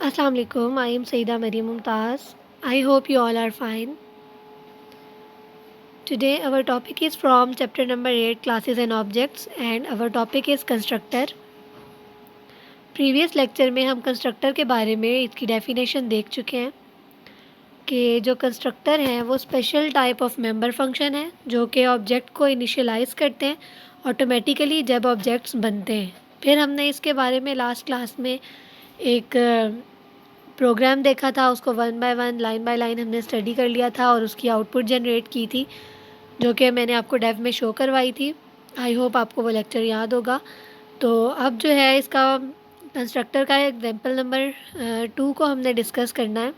Assalamu alaikum. I am Saida Maryam Mumtaz. I hope you all are fine. Today our topic is from chapter number 8, classes and objects, and our topic is constructor. Previous lecture में हम constructor के बारे में इसकी definition देख चुके हैं कि जो कंस्ट्रक्टर हैं वो special type of member function है जो कि ऑब्जेक्ट को इनिशियलाइज़ करते हैं ऑटोमेटिकली जब ऑब्जेक्ट्स बनते हैं। फिर हमने इसके बारे में लास्ट क्लास में एक प्रोग्राम देखा था, उसको one by one line by line हमने स्टडी कर लिया था और उसकी आउटपुट जनरेट की थी जो कि मैंने आपको डेव में शो करवाई थी। आई होप आपको वो लेक्चर याद होगा। तो अब जो है इसका कंस्ट्रक्टर का एग्जांपल नंबर 2 को हमने डिस्कस करना है।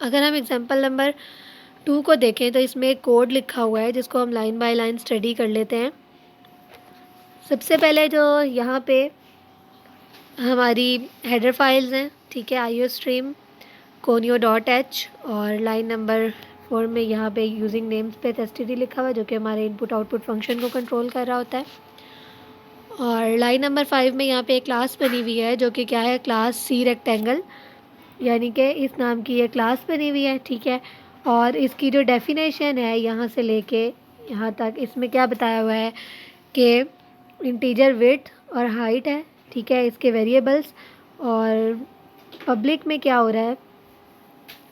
अगर हम एग्जांपल नंबर 2 को देखें तो इसमें एक कोड लिखा हुआ है जिसको हम लाइन बाय लाइन स्टडी कर लेते हैं। सबसे पहले जो यहाँ पे हमारी हेडर फाइल्स हैं, ठीक है, IOStream conio.h और लाइन नंबर 4 में यहाँ पे यूजिंग नेम्स पे std लिखा हुआ है जो कि हमारे इनपुट आउटपुट फंक्शन को कंट्रोल कर रहा होता है। और लाइन नंबर 5 में यहाँ पे एक क्लास बनी हुई है जो कि क्या है, क्लास cRectangle, यानी कि इस नाम की ये क्लास बनी हुई है, ठीक है। और इसकी जो डेफिनेशन है यहाँ से लेके यहाँ तक इसमें क्या बताया हुआ है कि इंटीजर विड्थ और हाइट है, ठीक है, इसके वेरिएबल्स। और पब्लिक में क्या हो रहा है,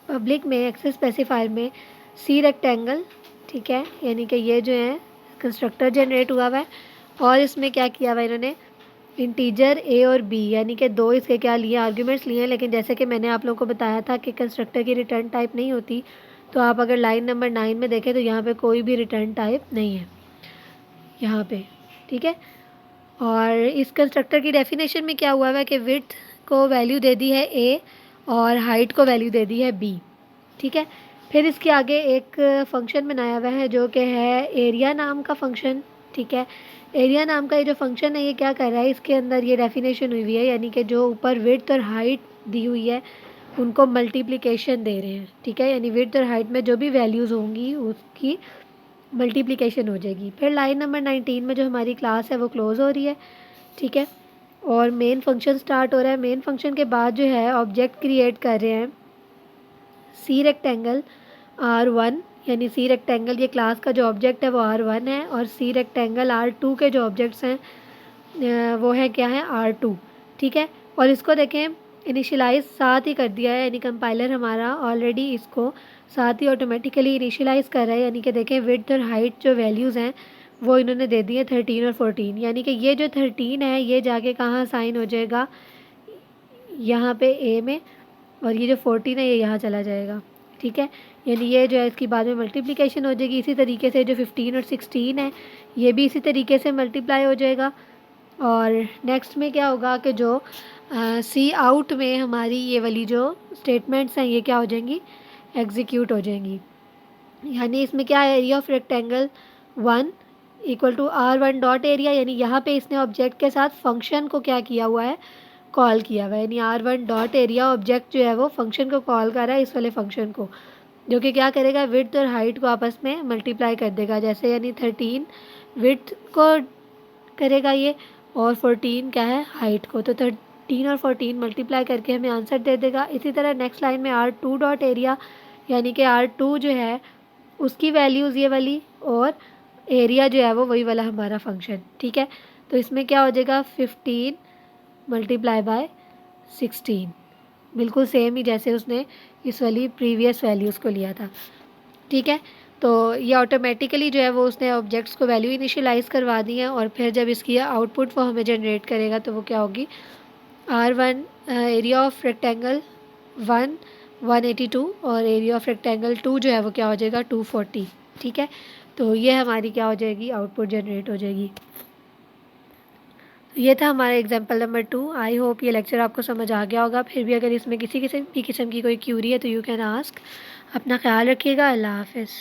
पब्लिक में एक्सेस स्पेसिफायर में cRectangle, ठीक है, यानी कि ये जो है कंस्ट्रक्टर जनरेट हुआ हुआ है। और इसमें क्या किया हुआ है इन्होंने, इंटीजर a और b यानी कि दो इसके क्या लिए, आर्ग्यूमेंट्स लिए हैं। लेकिन जैसे कि मैंने आप लोगों को बताया था कि कंस्ट्रक्टर की रिटर्न टाइप नहीं होती, तो आप अगर लाइन नंबर 9 में देखें तो यहाँ पे कोई भी रिटर्न टाइप नहीं है यहाँ पे, ठीक है। और इस कंस्ट्रक्टर की डेफिनेशन में क्या हुआ है कि विड्थ को वैल्यू दे दी है a और हाइट को वैल्यू दे दी है b, ठीक है। फिर इसके आगे एक फंक्शन बनाया हुआ है जो कि है एरिया नाम का फंक्शन, ठीक है। एरिया नाम का ये जो फंक्शन है ये क्या कर रहा है, इसके अंदर ये डेफिनेशन हुई है, यानी कि जो ऊपर विड्थ और हाइट दी हुई है उनको मल्टीप्लिकेशन दे रहे हैं, ठीक है। यानी विड्थ और हाइट में जो भी वैल्यूज़ होंगी उसकी मल्टीप्लिकेशन हो जाएगी। फिर लाइन नंबर 19 में जो हमारी क्लास है वो क्लोज़ हो रही है, ठीक है, और मेन फंक्शन स्टार्ट हो रहा है। मेन फंक्शन के बाद जो है ऑब्जेक्ट क्रिएट कर रहे हैं cRectangle R1, यानी cRectangle ये क्लास का जो ऑब्जेक्ट है वो R1 है और cRectangle R2 के जो ऑब्जेक्ट्स हैं वो है क्या है, R2, ठीक है। और इसको देखें इनिशियलाइज़ साथ ही कर दिया है, यानी कंपाइलर हमारा ऑलरेडी इसको साथ ही ऑटोमेटिकली इनिशियलाइज़ कर रहा है। यानी कि देखें विड्थ और हाइट जो वैल्यूज़ हैं वो इन्होंने दे दी है 13 और 14, यानी कि ये जो 13 है ये जाके कहाँ साइन हो जाएगा, यहाँ पे A में, और ये जो 14 है ये यहाँ चला जाएगा, ठीक है। यानी ये जो है इसकी बाद में मल्टीप्लिकेशन हो जाएगी। इसी तरीके से जो 15 और 16 है ये भी इसी तरीके से मल्टीप्लाई हो जाएगा। और नेक्स्ट में क्या होगा कि जो सी आउट में हमारी ये वाली जो स्टेटमेंट्स हैं ये क्या हो जाएंगी, एग्जीक्यूट हो जाएंगी। यानी इसमें क्या है, area of rectangle 1 equal to R1 dot area, यानी यहाँ पे इसने ऑब्जेक्ट के साथ फंक्शन को क्या किया हुआ है, कॉल किया हुआ है। यानी R1 डॉट एरिया ऑब्जेक्ट जो है वो फंक्शन को कॉल कर रहा है, इस वाले फंक्शन को, जो कि क्या करेगा, विड्थ और हाइट को आपस में मल्टीप्लाई कर देगा। जैसे यानी 13 विड्थ को करेगा ये और 14 क्या है, हाइट को, तो 13 और 14 मल्टीप्लाई करके हमें आंसर दे देगा। इसी तरह नेक्स्ट लाइन में R2 डॉट एरिया, यानी कि R2 जो है उसकी वैल्यूज़ ये वाली और एरिया जो है वो वही वाला हमारा फंक्शन, ठीक है। तो इसमें क्या हो जाएगा, 15 मल्टीप्लाई बाय 16, बिल्कुल सेम ही जैसे उसने इस वाली प्रीवियस वैल्यूज़ को लिया था, ठीक है। तो ये ऑटोमेटिकली जो है वो उसने ऑब्जेक्ट्स को वैल्यू इनिशियलाइज़ करवा दी है और फिर जब इसकी आउटपुट वो हमें जनरेट करेगा तो वो क्या होगी, R1 एरिया ऑफ रेक्टेंगल 1 182 और एरिया ऑफ रेक्टेंगल 2 जो है वो क्या हो जाएगा, 240, ठीक है। तो ये हमारी क्या हो जाएगी, आउटपुट जनरेट हो जाएगी। ये था हमारा एग्जाम्पल नंबर 2। आई होप ये लेक्चर आपको समझ आ गया होगा। फिर भी अगर इसमें किसी किस्म की कोई क्यूरी है तो यू कैन आस्क। अपना ख्याल रखिएगा। अल्लाह हाफ़िज़।